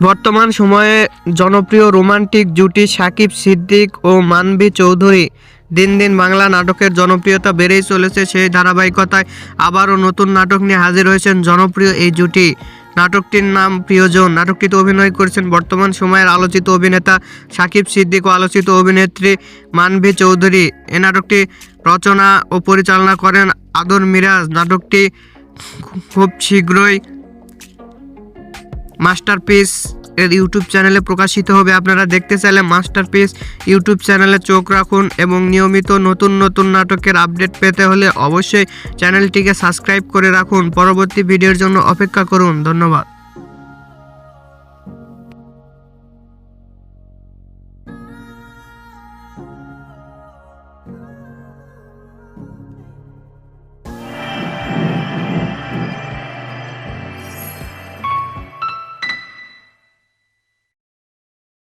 বর্তমান সময়ে জনপ্রিয় রোমান্টিক জুটি সাকিব সিদ্দিক ও মানভী চৌধুরী দিন দিন বাংলা নাটকের জনপ্রিয়তা বেড়েই চলেছে। সেই ধারাবাহিকতায় আবারও নতুন নাটক নিয়ে হাজির হয়েছেন জনপ্রিয় এই জুটি। নাটকটির নাম প্রিয়জন। নাটকটিতে অভিনয় করেছেন বর্তমান সময়ের আলোচিত অভিনেতা সাকিব সিদ্দিক ও আলোচিত অভিনেত্রী মানভী চৌধুরী। এই নাটকটি রচনা ও পরিচালনা করেন আদর মিরাজ। নাটকটি খুব শীঘ্রই মাস্টারপিস এর ইউটিউব চ্যানেলে প্রকাশিত হবে। আপনারা দেখতে চাইলে মাস্টারপিস ইউটিউব চ্যানেলে চোখ রাখুন এবং নিয়মিত নতুন নতুন নাটকের আপডেট পেতে হলে অবশ্যই চ্যানেলটিকে সাবস্ক্রাইব করে রাখুন। পরবর্তী ভিডিওর জন্য অপেক্ষা করুন। ধন্যবাদ।